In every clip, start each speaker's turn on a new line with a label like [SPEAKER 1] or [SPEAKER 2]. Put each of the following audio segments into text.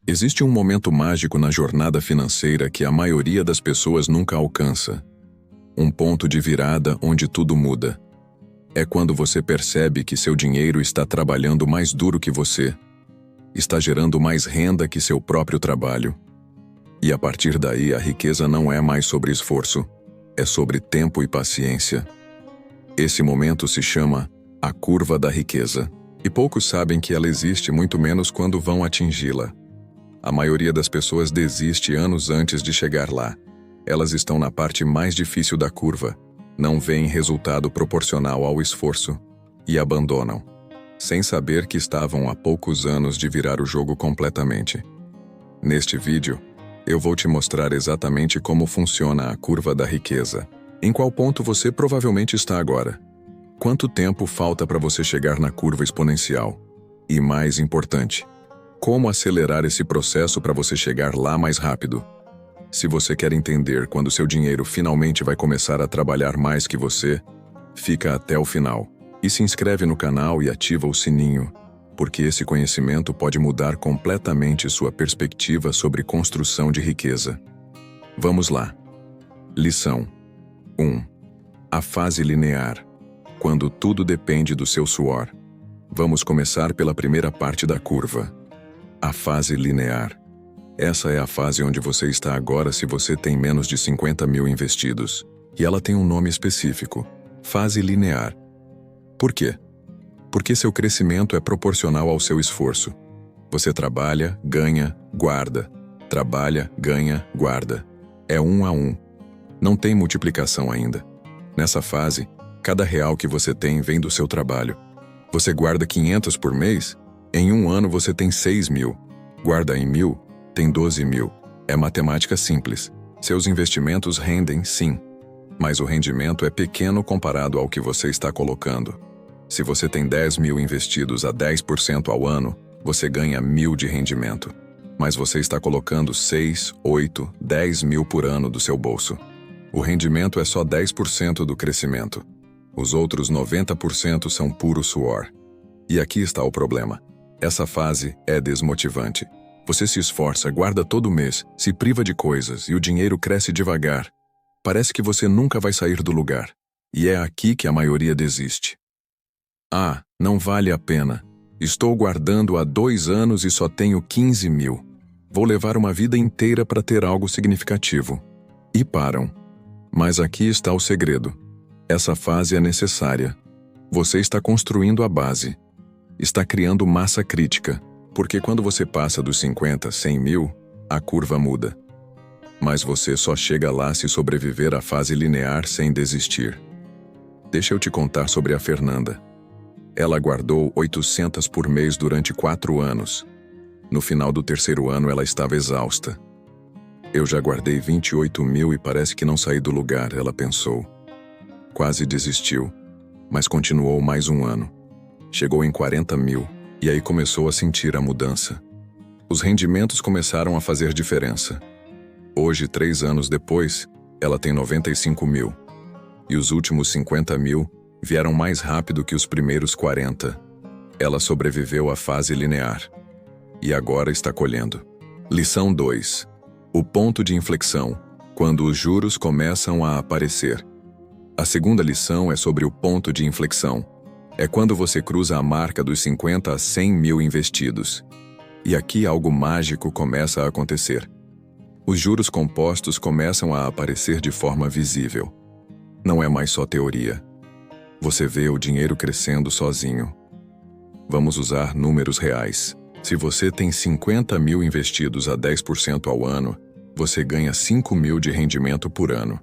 [SPEAKER 1] Existe um momento mágico na jornada financeira que a maioria das pessoas nunca alcança. Um ponto de virada onde tudo muda. É quando você percebe que seu dinheiro está trabalhando mais duro que você, está gerando mais renda que seu próprio trabalho. E a partir daí a riqueza não é mais sobre esforço, é sobre tempo e paciência. Esse momento se chama a curva da riqueza. E poucos sabem que ela existe, muito menos quando vão atingi-la. A maioria das pessoas desiste anos antes de chegar lá. Elas estão na parte mais difícil da curva, não veem resultado proporcional ao esforço e abandonam, sem saber que estavam há poucos anos de virar o jogo completamente. Neste vídeo, eu vou te mostrar exatamente como funciona a curva da riqueza. Em qual ponto você provavelmente está agora? Quanto tempo falta para você chegar na curva exponencial? E mais importante, como acelerar esse processo para você chegar lá mais rápido? Se você quer entender quando seu dinheiro finalmente vai começar a trabalhar mais que você, fica até o final. E se inscreve no canal e ativa o sininho, porque esse conhecimento pode mudar completamente sua perspectiva sobre construção de riqueza. Vamos lá. Lição 1. A fase linear. Quando tudo depende do seu suor. Vamos começar pela primeira parte da curva. A fase linear. Essa é a fase onde você está agora se você tem menos de 50 mil investidos. E ela tem um nome específico. Fase linear. Por quê? Porque seu crescimento é proporcional ao seu esforço. Você trabalha, ganha, guarda. Trabalha, ganha, guarda. É 1 a 1. Não tem multiplicação ainda. Nessa fase, cada real que você tem vem do seu trabalho. Você guarda 500 por mês? Em um ano você tem 6 mil. Guarda em 1.000, tem 12 mil. É matemática simples. Seus investimentos rendem, sim. Mas o rendimento é pequeno comparado ao que você está colocando. Se você tem 10 mil investidos a 10% ao ano, você ganha 1.000 de rendimento. Mas você está colocando 6, 8, 10 mil por ano do seu bolso. O rendimento é só 10% do crescimento. Os outros 90% são puro suor. E aqui está o problema. Essa fase é desmotivante. Você se esforça, guarda todo mês, se priva de coisas e o dinheiro cresce devagar. Parece que você nunca vai sair do lugar. E é aqui que a maioria desiste. Ah, não vale a pena. Estou guardando há 2 anos e só tenho 15 mil. Vou levar uma vida inteira para ter algo significativo. E param. Mas aqui está o segredo. Essa fase é necessária. Você está construindo a base. Está criando massa crítica, porque quando você passa dos 50 a 100 mil, a curva muda. Mas você só chega lá se sobreviver à fase linear sem desistir. Deixa eu te contar sobre a Fernanda. Ela guardou 800 por mês durante 4 anos. No final do 3º ano ela estava exausta. Eu já guardei 28 mil e parece que não saí do lugar, ela pensou. Quase desistiu, mas continuou mais um ano. Chegou em 40 mil, e aí começou a sentir a mudança. Os rendimentos começaram a fazer diferença. Hoje, 3 anos depois, ela tem 95 mil. E os últimos 50 mil vieram mais rápido que os primeiros 40. Ela sobreviveu à fase linear. E agora está colhendo. Lição 2. O ponto de inflexão, quando os juros começam a aparecer. A segunda lição é sobre o ponto de inflexão. É quando você cruza a marca dos 50 a 100 mil investidos. E aqui algo mágico começa a acontecer. Os juros compostos começam a aparecer de forma visível. Não é mais só teoria. Você vê o dinheiro crescendo sozinho. Vamos usar números reais. Se você tem 50 mil investidos a 10% ao ano, você ganha 5 mil de rendimento por ano.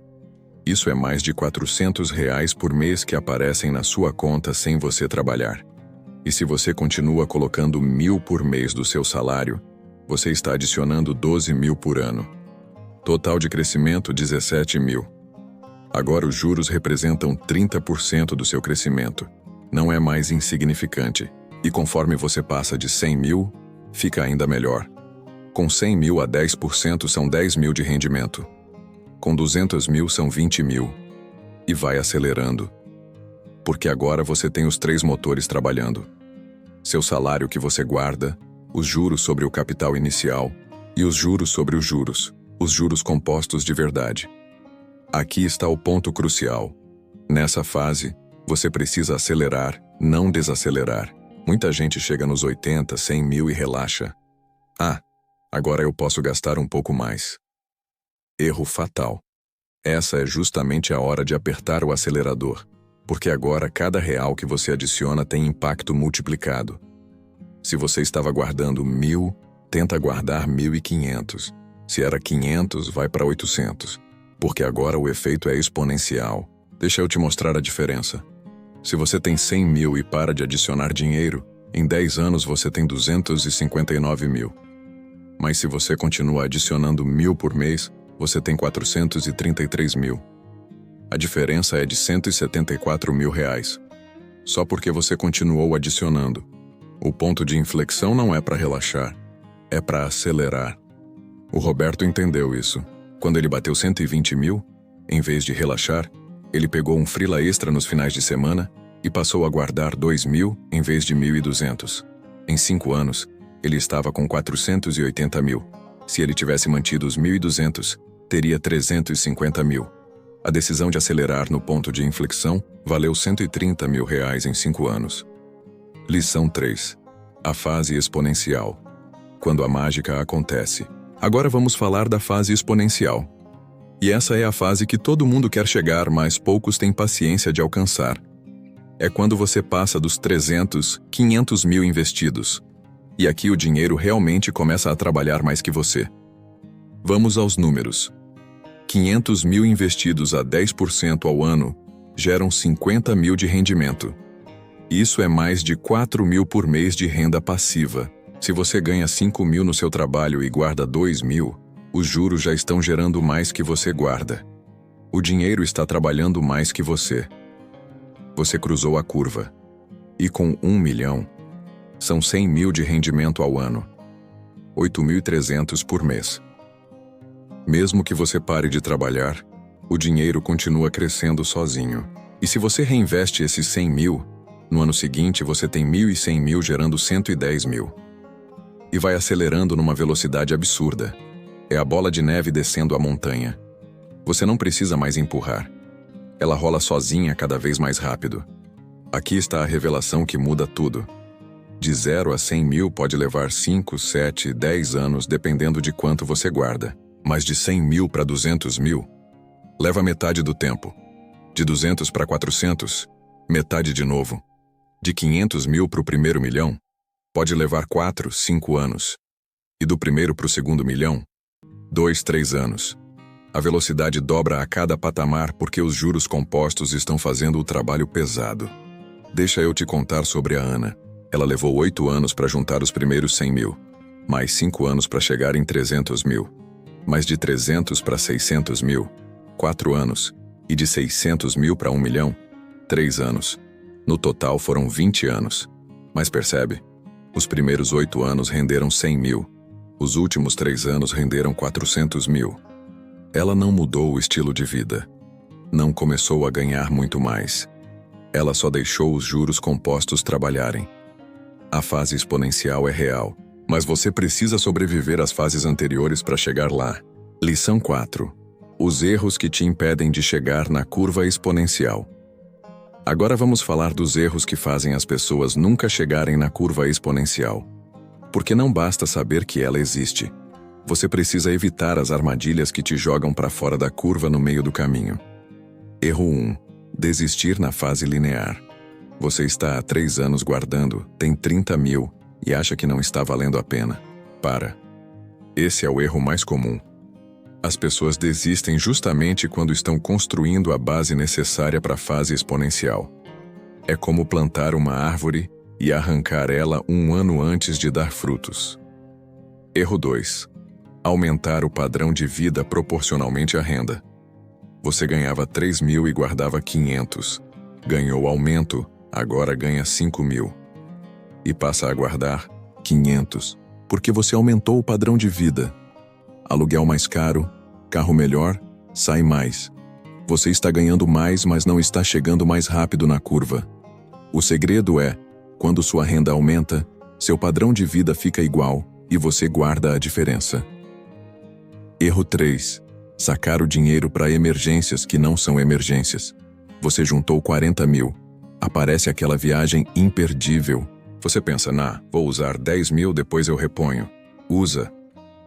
[SPEAKER 1] Isso é mais de R$400 por mês que aparecem na sua conta sem você trabalhar. E se você continua colocando 1.000 por mês do seu salário, você está adicionando 12 mil por ano. Total de crescimento, 17 mil. Agora os juros representam 30% do seu crescimento. Não é mais insignificante. E conforme você passa de 100 mil, fica ainda melhor. Com 100 mil a 10% são 10 mil de rendimento. Com 200 mil são 20 mil. E vai acelerando. Porque agora você tem os 3 motores trabalhando. Seu salário que você guarda, os juros sobre o capital inicial e os juros sobre os juros compostos de verdade. Aqui está o ponto crucial. Nessa fase, você precisa acelerar, não desacelerar. Muita gente chega nos 80, 100 mil e relaxa. Ah, agora eu posso gastar um pouco mais. Erro fatal. Essa é justamente a hora de apertar o acelerador, porque agora cada real que você adiciona tem impacto multiplicado. Se você estava guardando 1.000, tenta guardar 1.500. Se era 500, vai para 800. Porque agora o efeito é exponencial. Deixa eu te mostrar a diferença. Se você tem 100 mil e para de adicionar dinheiro, em 10 anos você tem 259 mil. Mas se você continua adicionando 1.000 por mês, você tem 433 mil. A diferença é de 174 mil reais. Só porque você continuou adicionando. O ponto de inflexão não é para relaxar, é para acelerar. O Roberto entendeu isso. Quando ele bateu 120 mil, em vez de relaxar, ele pegou um freela extra nos finais de semana e passou a guardar 2.000 em vez de 1.200. Em 5 anos, ele estava com 480 mil. Se ele tivesse mantido os 1.200, teria 350 mil. A decisão de acelerar no ponto de inflexão valeu 130 mil reais em 5 anos. Lição 3. A fase exponencial. Quando a mágica acontece. Agora vamos falar da fase exponencial. E essa é a fase que todo mundo quer chegar, mas poucos têm paciência de alcançar. É quando você passa dos 300, 500 mil investidos. E aqui o dinheiro realmente começa a trabalhar mais que você. Vamos aos números. 500 mil investidos a 10% ao ano geram 50 mil de rendimento. Isso é mais de 4 mil por mês de renda passiva. Se você ganha 5 mil no seu trabalho e guarda 2 mil, os juros já estão gerando mais que você guarda. O dinheiro está trabalhando mais que você. Você cruzou a curva. E com 1 milhão, são 100 mil de rendimento ao ano. 8.300 por mês. Mesmo que você pare de trabalhar, o dinheiro continua crescendo sozinho. E se você reinveste esses 100 mil, no ano seguinte você tem 1.100 mil gerando 110 mil. E vai acelerando numa velocidade absurda. É a bola de neve descendo a montanha. Você não precisa mais empurrar. Ela rola sozinha cada vez mais rápido. Aqui está a revelação que muda tudo. De 0 a 100 mil pode levar 5, 7, 10 anos dependendo de quanto você guarda. Mas de 100 mil para 200 mil, leva metade do tempo. De 200 para 400, metade de novo. De 500 mil para o primeiro milhão, pode levar 4, 5 anos. E do primeiro para o segundo milhão, 2, 3 anos. A velocidade dobra a cada patamar porque os juros compostos estão fazendo o trabalho pesado. Deixa eu te contar sobre a Ana. Ela levou 8 anos para juntar os primeiros 100 mil, mais 5 anos para chegar em 300 mil. Mais de 300 para 600 mil, 4 anos. E de 600 mil para 1 milhão, 3 anos. No total foram 20 anos. Mas percebe? Os primeiros 8 anos renderam 100 mil. Os últimos 3 anos renderam 400 mil. Ela não mudou o estilo de vida. Não começou a ganhar muito mais. Ela só deixou os juros compostos trabalharem. A fase exponencial é real. Mas você precisa sobreviver às fases anteriores para chegar lá. Lição 4. Os erros que te impedem de chegar na curva exponencial. Agora vamos falar dos erros que fazem as pessoas nunca chegarem na curva exponencial. Porque não basta saber que ela existe. Você precisa evitar as armadilhas que te jogam para fora da curva no meio do caminho. Erro 1. Desistir na fase linear. Você está há 3 anos guardando, tem 30 mil, e acha que não está valendo a pena. Para. Esse é o erro mais comum. As pessoas desistem justamente quando estão construindo a base necessária para a fase exponencial. É como plantar uma árvore e arrancar ela 1 ano antes de dar frutos. Erro 2. Aumentar o padrão de vida proporcionalmente à renda. Você ganhava 3 mil e guardava 500. Ganhou aumento, agora ganha 5 mil. E passa a guardar 500, porque você aumentou o padrão de vida. Aluguel mais caro, carro melhor, sai mais. Você está ganhando mais, mas não está chegando mais rápido na curva. O segredo é, quando sua renda aumenta, Seu padrão de vida fica igual e você guarda a diferença. Erro 3. Sacar o dinheiro para emergências que não são emergências. Você juntou 40 mil. Aparece aquela viagem imperdível. Você pensa, vou usar 10 mil, depois eu reponho. Usa.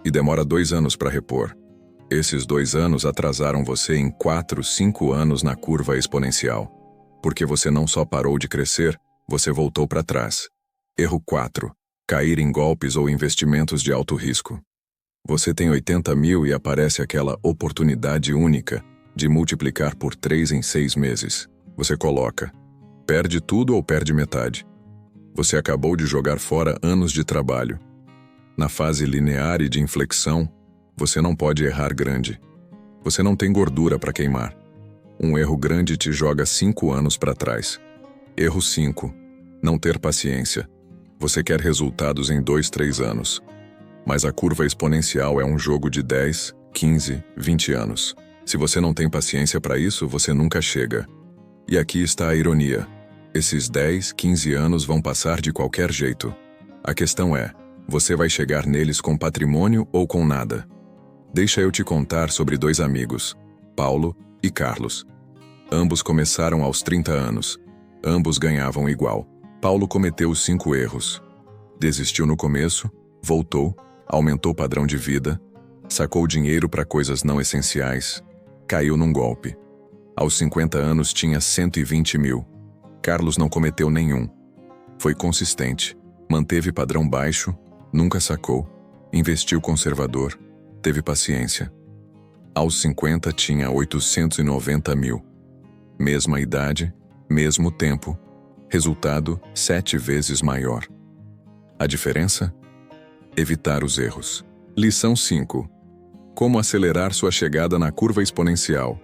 [SPEAKER 1] E demora 2 anos para repor. Esses 2 anos atrasaram você em 4, 5 anos na curva exponencial. Porque você não só parou de crescer, você voltou para trás. Erro 4. Cair em golpes ou investimentos de alto risco. Você tem 80 mil e aparece aquela oportunidade única de multiplicar por 3 em 6 meses. Você coloca. Perde tudo ou perde metade. Você acabou de jogar fora anos de trabalho. Na fase linear e de inflexão, você não pode errar grande. Você não tem gordura para queimar. Um erro grande te joga 5 anos para trás. Erro 5. Não ter paciência. Você quer resultados em 2, 3 anos. Mas a curva exponencial é um jogo de 10, 15, 20 anos. Se você não tem paciência para isso, você nunca chega. E aqui está a ironia. Esses 10, 15 anos vão passar de qualquer jeito. A questão é, você vai chegar neles com patrimônio ou com nada? Deixa eu te contar sobre 2 amigos, Paulo e Carlos. Ambos começaram aos 30 anos. Ambos ganhavam igual. Paulo cometeu os 5 erros. Desistiu no começo, voltou, aumentou o padrão de vida, sacou dinheiro para coisas não essenciais, caiu num golpe. Aos 50 anos tinha 120 mil. Carlos não cometeu nenhum. Foi consistente, manteve padrão baixo, nunca sacou, investiu conservador, teve paciência. Aos 50 tinha 890 mil. Mesma idade, mesmo tempo, resultado 7 vezes maior. A diferença? Evitar os erros. Lição 5. Como acelerar sua chegada na curva exponencial.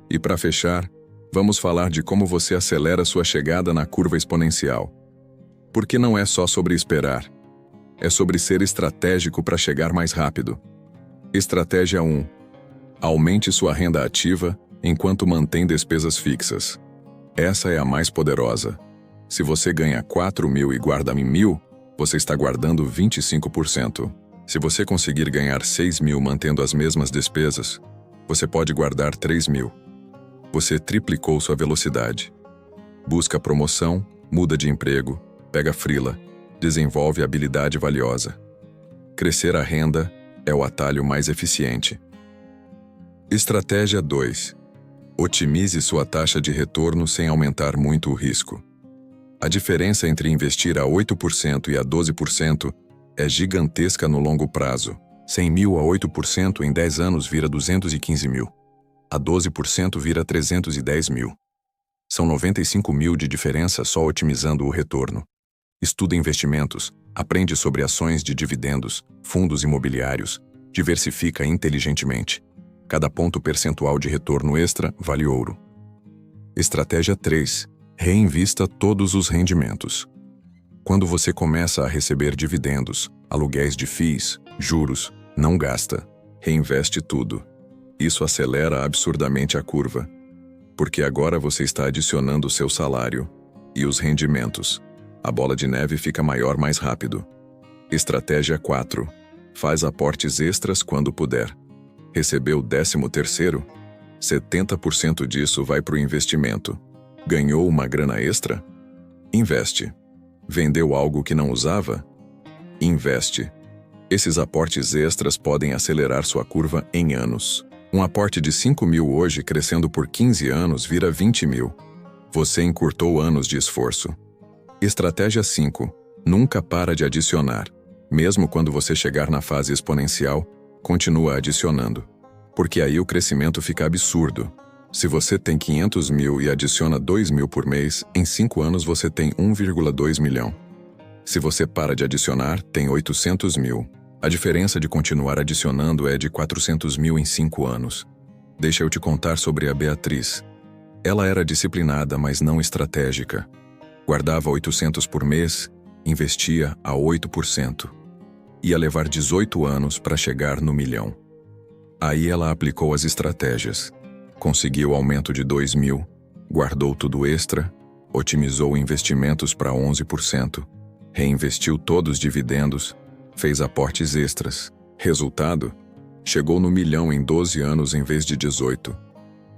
[SPEAKER 1] E para fechar, vamos falar de como você acelera sua chegada na curva exponencial. Porque não é só sobre esperar. É sobre ser estratégico para chegar mais rápido. Estratégia 1. Aumente sua renda ativa enquanto mantém despesas fixas. Essa é a mais poderosa. Se você ganha 4 mil e guarda 1.000, você está guardando 25%. Se você conseguir ganhar 6 mil mantendo as mesmas despesas, você pode guardar 3 mil. Você triplicou sua velocidade. Busca promoção, muda de emprego, pega freela, desenvolve habilidade valiosa. Crescer a renda é o atalho mais eficiente. Estratégia 2. Otimize sua taxa de retorno sem aumentar muito o risco. A diferença entre investir a 8% e a 12% é gigantesca no longo prazo. 100 mil a 8% em 10 anos vira 215 mil. A 12% vira 310 mil. São 95 mil de diferença só otimizando o retorno. Estuda investimentos, aprende sobre ações de dividendos, fundos imobiliários, diversifica inteligentemente. Cada ponto percentual de retorno extra vale ouro. Estratégia 3. Reinvista todos os rendimentos. Quando você começa a receber dividendos, aluguéis de FIIs, juros, não gasta. Reinveste tudo. Isso acelera absurdamente a curva. Porque agora você está adicionando o seu salário e os rendimentos. A bola de neve fica maior mais rápido. Estratégia 4. Faz aportes extras quando puder. Recebeu o 13º? 70% disso vai para o investimento. Ganhou uma grana extra? Investe. Vendeu algo que não usava? Investe. Esses aportes extras podem acelerar sua curva em anos. Um aporte de 5 mil hoje crescendo por 15 anos vira 20 mil. Você encurtou anos de esforço. Estratégia 5. Nunca para de adicionar. Mesmo quando você chegar na fase exponencial, continua adicionando. Porque aí o crescimento fica absurdo. Se você tem 500 mil e adiciona 2 mil por mês, em 5 anos você tem 1,2 milhão. Se você para de adicionar, tem 800 mil. A diferença de continuar adicionando é de 400 mil em 5 anos. Deixa eu te contar sobre a Beatriz. Ela era disciplinada, mas não estratégica. Guardava 800 por mês, investia a 8%. Ia levar 18 anos para chegar no milhão. Aí ela aplicou as estratégias. Conseguiu aumento de 2 mil, guardou tudo extra, otimizou investimentos para 11%, reinvestiu todos os dividendos, fez aportes extras. Resultado? Chegou no milhão em 12 anos em vez de 18.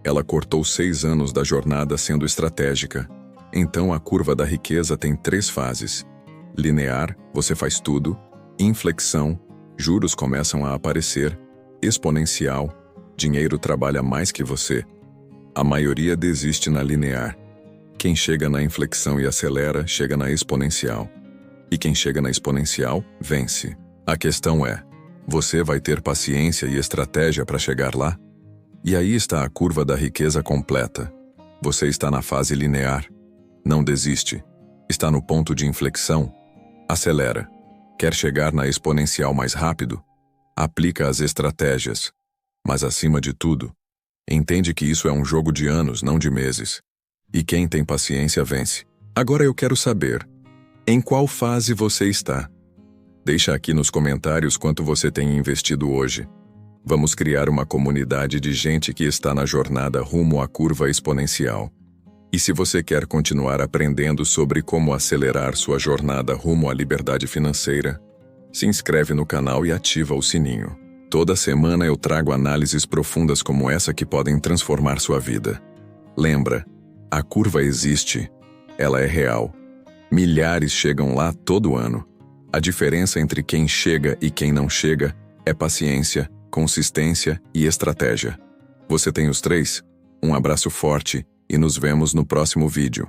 [SPEAKER 1] Ela cortou 6 anos da jornada sendo estratégica. Então a curva da riqueza tem 3 fases. Linear, você faz tudo. Inflexão, juros começam a aparecer. Exponencial, dinheiro trabalha mais que você. A maioria desiste na linear. Quem chega na inflexão e acelera, chega na exponencial. E quem chega na exponencial, vence. A questão é, você vai ter paciência e estratégia para chegar lá? E aí está a curva da riqueza completa. Você está na fase linear. Não desiste. Está no ponto de inflexão. Acelera. Quer chegar na exponencial mais rápido? Aplica as estratégias. Mas acima de tudo, entende que isso é um jogo de anos, não de meses. E quem tem paciência vence. Agora eu quero saber, em qual fase você está? Deixa aqui nos comentários quanto você tem investido hoje. Vamos criar uma comunidade de gente que está na jornada rumo à curva exponencial. E se você quer continuar aprendendo sobre como acelerar sua jornada rumo à liberdade financeira, se inscreve no canal e ativa o sininho. Toda semana eu trago análises profundas como essa que podem transformar sua vida. Lembra, a curva existe, ela é real. Milhares chegam lá todo ano. A diferença entre quem chega e quem não chega é paciência, consistência e estratégia. Você tem os 3? Um abraço forte e nos vemos no próximo vídeo.